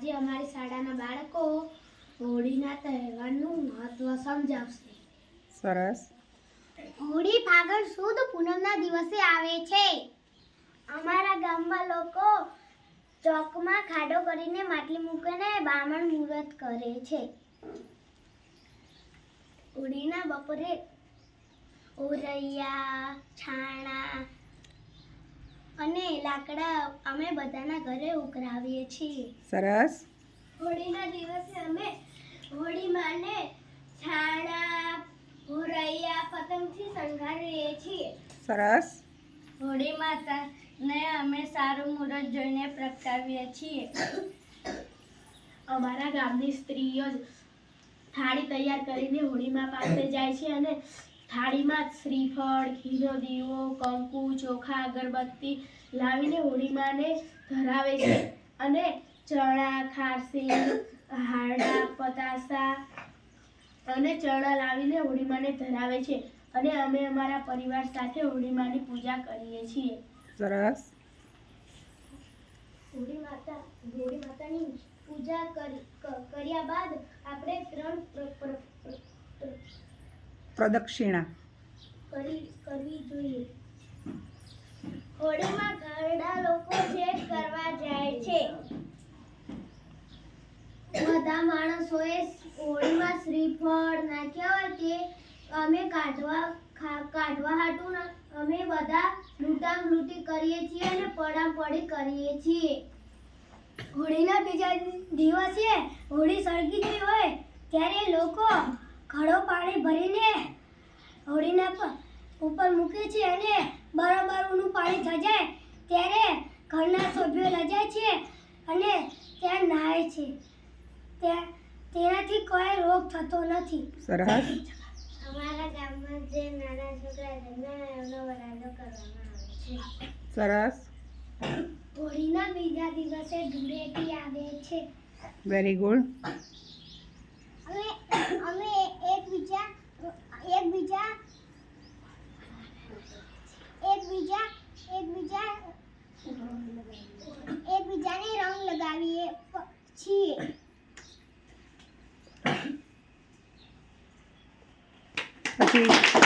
આજે અમારી શાળાના બાળકો હોળીના તહેવારનું મહત્વ સમજાવશે. સરસ. હોળી ફાગણ સુદ પૂનમના દિવસે આવે છે. અમારા ગામમાં લોકો ચોકમાં ખાડો કરીને માટલી મૂકીને બામણ મુહૂર્ત કરે છે. હોળીના બપોરે ઓરૈયા, છાણા અને લાકડા અમે બધાના ઘરે ઉઘરાવીએ છીએ. સરસ. હોળીના દિવસે અમે હોળી માને છાણા, ઓરૈયા, પતંગથી શણગારીએ છીએ. સરસ. હોળી માતાને અમે સારું મુહૂર્ત જોઈને પ્રગટાવીએ છીએ. અમારા ગામની સ્ત્રીઓ થાળી તૈયાર કરીને હોળીમાં પાસે જાય છે અને થાળીમાં શ્રીફળ, ઘીનો દીવો, કંકુ, ચોખા, અગરબત્તી લાવીને હોળીમાને ધરાવે છે અને ચણા, ખારસી, હારડા, પતાસા અને ચણા લાવીને હોળીમાને ધરાવે છે અને અમે અમારા પરિવાર સાથે હોળીમાની પૂજા કરીએ છીએ. સરસ. હોળી માતાની પૂજા કર્યા બાદ આપણે 3 પ્રદક્ષિણા કરવી જોઈએ. હોળીમાં ઘરડા લોકો છેક કરવા જાય છે. બધા માણસોએ હોળીમાં શ્રીફળ નાખ્યા હોય તે અમે કાઢવા હાટું અમે બધા લૂંટામલૂંટી કરીએ છીએ અને પડાપડી કરીએ છીએ. હોળીના બીજા દિવસે હોળી સળગી ગઈ હોય ત્યારે લોકો ઘડો પાણી ભરીને હોળીના ઉપર મૂકે છે અને બરાબરનું પાણી થઈ જાય ત્યારે ઘરના સભ્યો લઈ જાય છે અને ત્યાં નહાય છે. તેનાથી કોઈ રોગ થતો નથી. સરસ. અમારા ગામમાં જે નાના છોકરા જન્મે એમનો વરાળો કરવામાં આવે છે. સરસ. હોળીના બીજા દિવસે ધૂળેટી આવે છે. Very good. અમે એકબીજાને રંગ લગાવીએ છીએ. પછી